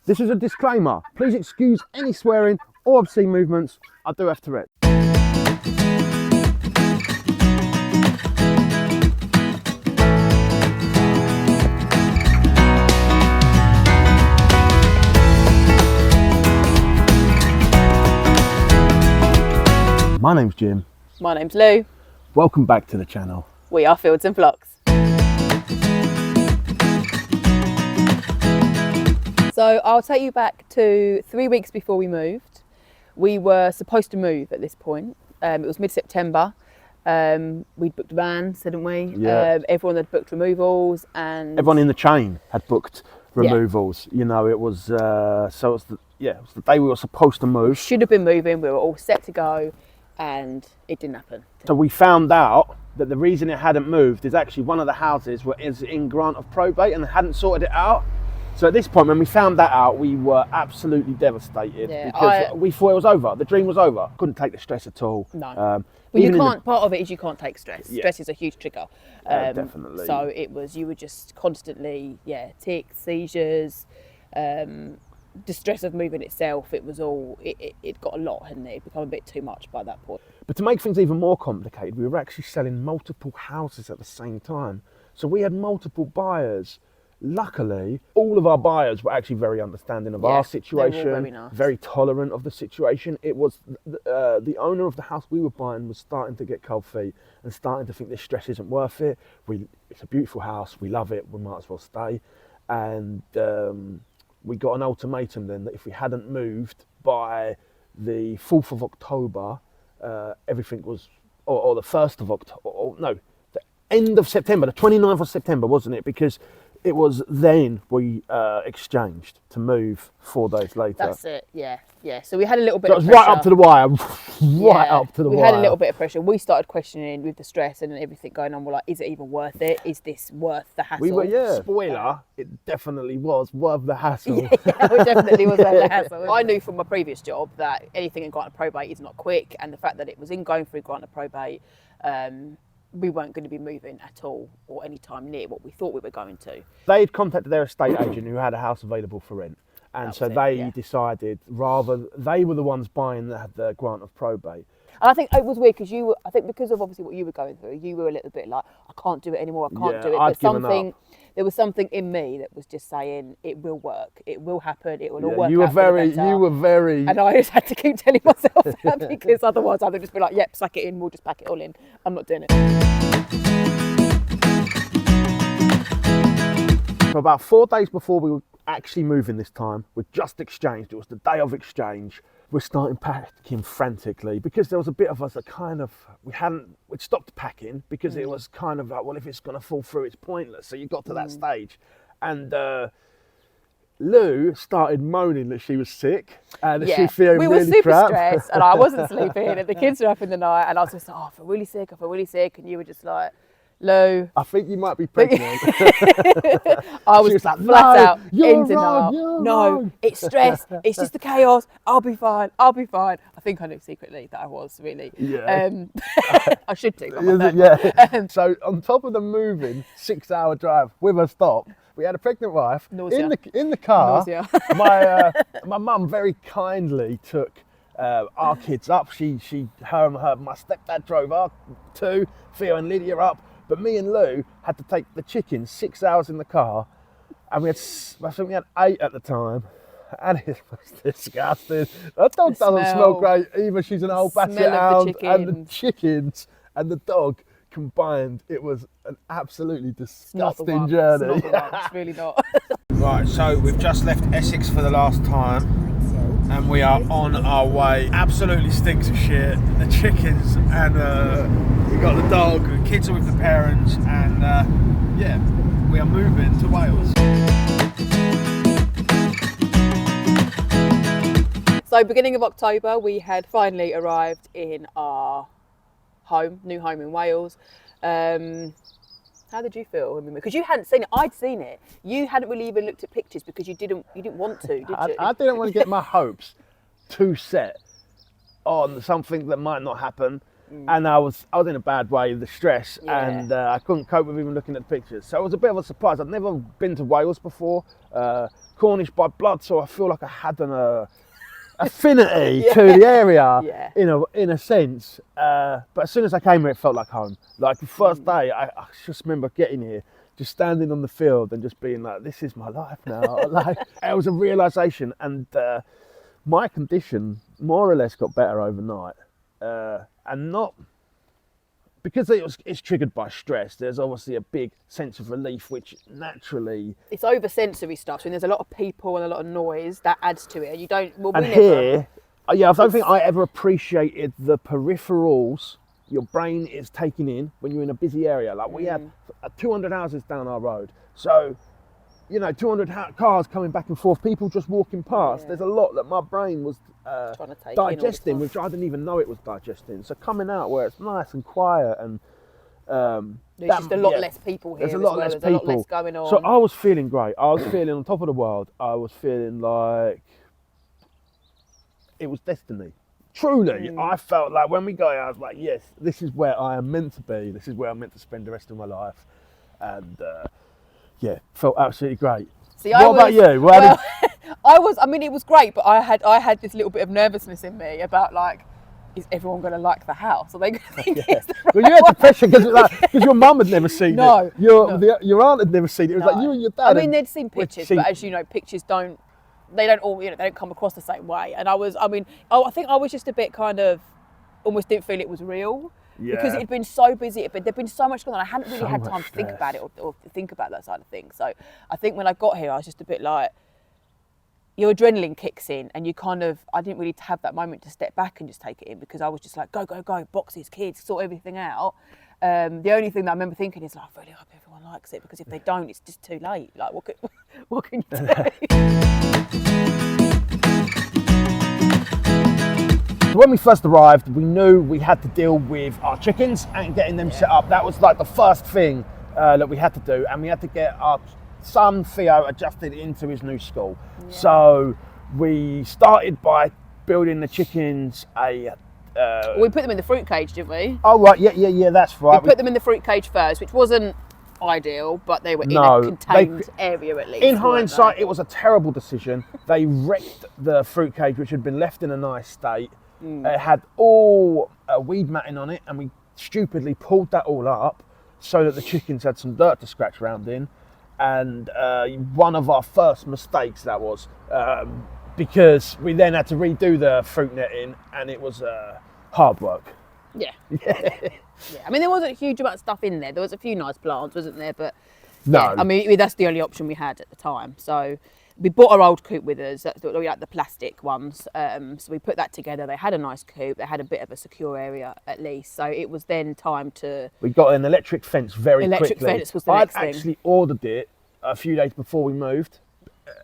This is a disclaimer. Please excuse any swearing or obscene movements. I do have Tourette's. My name's Jim. My name's Lou. Welcome back to the channel. We are Fields and Flocks. So I'll take you back to 3 weeks before we moved. We were supposed to move at this point. It was mid-September. We'd booked vans, hadn't we? Yeah. Everyone had booked removals, and Everyone in the chain had booked removals. Yeah. You know, it was it was the day we were supposed to move. should have been moving. We were all set to go, and it didn't happen. So we found out that the reason it hadn't moved is actually one of the houses is in grant of probate and they hadn't sorted it out. So at this point, when we found that out, we were absolutely devastated because we thought it was over. The dream was over. Couldn't take the stress at all. No. Well, you can't. Part of it is you can't take stress. Yeah. Stress is a huge trigger. Definitely. So it was. You were just constantly, tics, seizures, the stress of moving itself. It was all. It got a lot, hadn't it? It become a bit too much by that point. But to make things even more complicated, we were actually selling multiple houses at the same time. So we had multiple buyers. Luckily, all of our buyers were actually very understanding of our situation, they were all very nice. Very tolerant of the situation. It was the owner of the house we were buying was starting to get cold feet and starting to think this stress isn't worth it. It's a beautiful house, we love it, we might as well stay. And we got an ultimatum then that if we hadn't moved by the 4th of October, everything was, or the 1st of October, the end of September, the 29th of September, wasn't it? Because it was then we exchanged to move 4 days later. That's it. Yeah. So we had a little bit. So it was of pressure. right up to the wire. Up to the wire. We had a little bit of pressure. We started questioning with the stress and everything going on. We're like, is it even worth it? Is this worth the hassle? We were, Spoiler, it definitely was worth the hassle. It definitely was worth the hassle. I knew from my previous job that anything in grant of probate is not quick, and the fact that it was going through grant of probate, we weren't going to be moving at all or any time near what we thought we were going to. They had contacted their estate agent who had a house available for rent. And so they decided they were the ones buying the grant of probate. And I think it was weird because I think because of obviously what you were going through, you were a little bit like, I can't do it anymore, I can't do it. But there was something in me that was just saying, it will work, it will happen, it will all work out. You were very. And I just had to keep telling myself that because otherwise I would just be like, yep, suck it in, we'll just pack it all in. I'm not doing it. So about 4 days before we were actually moving this time, we just exchanged. It was the day of exchange. We're starting packing frantically because there was a bit of us that kind of, we'd stopped packing because it was kind of like, well, if it's going to fall through, it's pointless. So you got to that stage. And Lou started moaning that she was sick and she feeling we really were super crap. stressed and I wasn't sleeping and the kids were up in the night and I was just like, I feel really sick. And you were just like, Lou, I think you might be pregnant. I was like, flat out, you're wrong, no, it's stress, it's just the chaos, I'll be fine. I think I knew secretly that I was really. Yeah. I should do. So on top of the moving 6-hour drive with a stop, we had a pregnant wife in the car. Nausea. My mum very kindly took our kids up. My stepdad drove our two, Theo and Lydia up. But me and Lou had to take the chickens 6 hours in the car, and I think we had 8 at the time, and it was disgusting. That dog doesn't smell great either. She's an old Basset hound, and the chickens and the dog combined, it was an absolutely disgusting journey. It's really not. Right, so we've just left Essex for the last time, and we are on our way. Absolutely stinks of shit. The chickens and we got the dog, the kids are with the parents, and we are moving to Wales. So beginning of October, we had finally arrived in our new home in Wales. How did you feel? Because you hadn't seen it, I'd seen it. You hadn't really even looked at pictures because you didn't want to, did you? I didn't want to get my hopes too set on something that might not happen. and I was in a bad way, the stress, and I couldn't cope with even looking at the pictures. So it was a bit of a surprise. I'd never been to Wales before, Cornish by blood, so I feel like I had an affinity to the area in a sense. But as soon as I came here, it felt like home. Like the first day, I just remember getting here, just standing on the field and just being like, this is my life now. Like, it was a realisation, and my condition more or less got better overnight, and not because it's triggered by stress. There's obviously a big sense of relief, which naturally it's over sensory stuff. So there's a lot of people and a lot of noise that adds to it. You don't. Well, and here, I don't think I ever appreciated the peripherals your brain is taking in when you're in a busy area. Like we have 200 houses down our road, so 200 cars coming back and forth, people just walking past. There's a lot that my brain was trying to take digesting, which I didn't even know it was digesting. So coming out where it's nice and quiet, and there's just a lot less people here. There's a lot less people. There's a lot less going on. So I was feeling great. I was feeling on top of the world. I was feeling like it was destiny. Truly, I felt like when we got here, I was like, yes, this is where I am meant to be. This is where I'm meant to spend the rest of my life, and felt absolutely great. See, what about you? I mean, it was great, but I had this little bit of nervousness in me about like, is everyone going to like the house? Are they going to think it's the Well, you had depression because your mum had never seen it. Your aunt had never seen it. It was like you and your dad. I mean, they'd seen pictures, but as you know, pictures don't all, they don't come across the same way. And I think I was just a bit kind of, almost didn't feel it was real. Because it had been so busy, there'd been so much going on. I hadn't really had time to think about it or think about that side of things. So I think when I got here, I was just a bit like, your adrenaline kicks in, and I didn't really have that moment to step back and just take it in, because I was just like, go, boxes, kids, sort everything out. The only thing that I remember thinking is, like, I really hope everyone likes it, because if they don't, it's just too late. Like, what can you do? When we first arrived, we knew we had to deal with our chickens and getting them set up. That was like the first thing that we had to do, and we had to get our son Theo adjusted into his new school. So we started by building the chickens we put them in the fruit cage, didn't we? Oh right, yeah, that's right. We put them in the fruit cage first, which wasn't ideal, but they were in a contained area at least. In hindsight, it was a terrible decision. They wrecked the fruit cage, which had been left in a nice state. It had all weed matting on it, and we stupidly pulled that all up so that the chickens had some dirt to scratch around in. And one of our first mistakes that was, because we then had to redo the fruit netting, and it was hard work. Yeah. I mean, there wasn't a huge amount of stuff in there. There was a few nice plants, wasn't there? But no. I mean, that's the only option we had at the time. So we bought our old coop with us. That's like the plastic ones. So we put that together. They had a nice coop. They had a bit of a secure area at least. So it was then time to. We got an electric fence very quickly. Electric fence was the next thing. I'd actually ordered it a few days before we moved,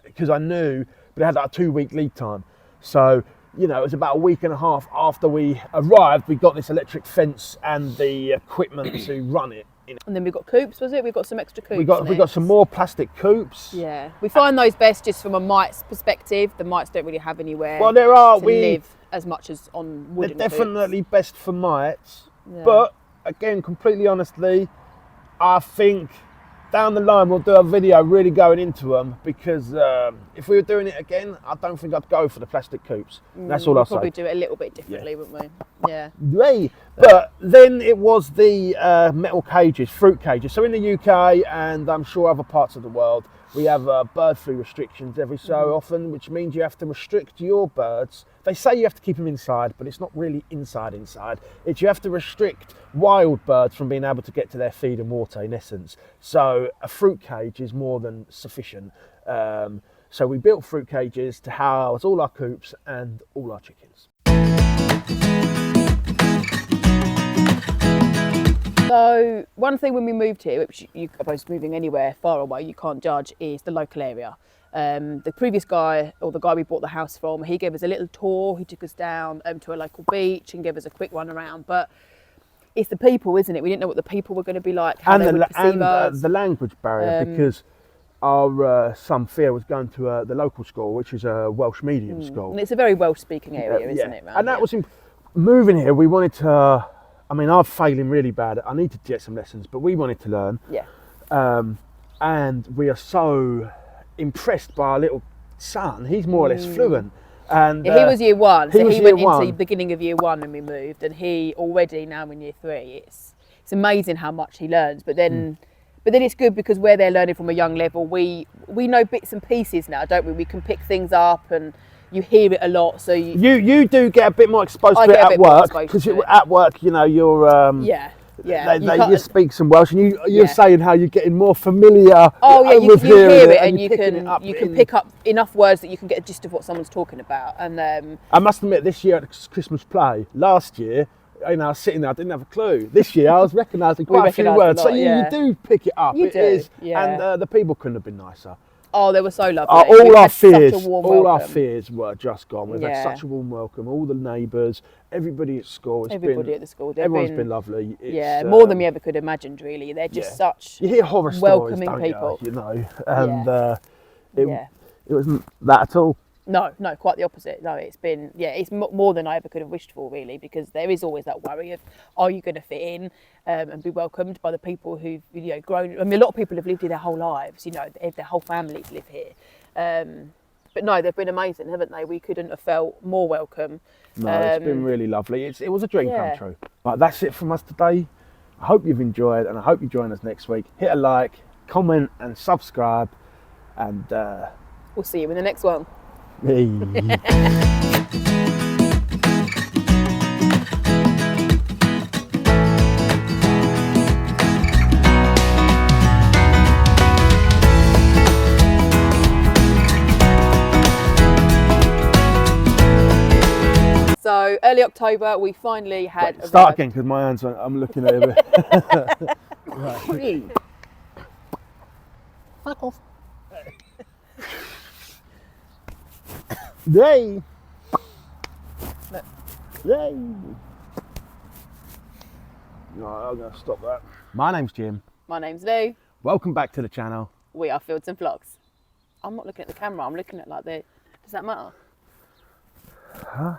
because I knew, but it had like a 2-week lead time. So it was about a week and a half after we arrived, we got this electric fence and the equipment to run it. And then we got coops, was it? We got some extra coops. We got some more plastic coops. Yeah, we find those best just from a mite's perspective. The mites don't really have anywhere to live as much as on wooden They're definitely coops. Best for mites, but again, completely honestly, I think down the line we'll do a video really going into them, because if we were doing it again, I don't think I'd go for the plastic coops. That's all I'll say. We'll probably do it a little bit differently, wouldn't we? Yeah. But then it was the metal cages, fruit cages. So in the UK, and I'm sure other parts of the world, we have bird flu restrictions every so often, which means you have to restrict your birds. They say you have to keep them inside, but it's not really inside. It's you have to restrict wild birds from being able to get to their feed and water, in essence. So a fruit cage is more than sufficient. So we built fruit cages to house all our coops and all our chickens. So one thing when we moved here, which you suppose moving anywhere far away you can't judge, is the local area. The previous guy, or the guy we bought the house from, he gave us a little tour. He took us down to a local beach and gave us a quick run around. But it's the people, isn't it? We didn't know what the people were going to be like, how they would perceive us. The language barrier, because our son Theo was going to the local school, which is a Welsh medium school. And it's a very Welsh speaking area, isn't it? And that was moving here. We wanted to I mean, I'm failing really bad. I need to get some lessons, but we wanted to learn. Yeah. And we are so impressed by our little son. He's more or less fluent. And he was year 1, so he went into the one. beginning of year 1 when we moved, and he already now in year 3. It's amazing how much he learns. But then it's good because where they're learning from a young level, we know bits and pieces now, don't we? We can pick things up, and you hear it a lot. So you do get a bit more exposed to it at work, because at work, you know, you're you speak some Welsh, and you're saying how you're getting more familiar. Oh yeah, you hear it, and you can pick up enough words that you can get a gist of what someone's talking about. And I must admit, this year at the Christmas play, last year, you know, I was sitting there, I didn't have a clue. This year, I was recognising quite a few words, so you do pick it up. And the people couldn't have been nicer. Oh, they were so lovely. All our fears were just gone. We've had such a warm welcome. All the neighbours, everybody at school. Everyone's been lovely. It's, more than we ever could have imagined. Really, they're just such. You hear horror welcoming stories, people. You know, and it wasn't that at all. No, quite the opposite. No, it's been, it's more than I ever could have wished for, really, because there is always that worry of, are you going to fit in and be welcomed by the people who've, you know, grown. I mean, a lot of people have lived here their whole lives, you know, their whole families live here. But no, they've been amazing, haven't they? We couldn't have felt more welcome. No, it's been really lovely. It was a dream come true. Right, that's it from us today. I hope you've enjoyed, and I hope you join us next week. Hit a like, comment and subscribe, and we'll see you in the next one. Hey. So early October, we finally had. Start again, because my hands. I'm looking at it. Right. Fuck off. Yay! Yay! No, I'm going to stop that. My name's Jim. My name's Lou. Welcome back to the channel. We are Fields and Vlogs. I'm not looking at the camera, I'm looking at like the... Does that matter? Huh?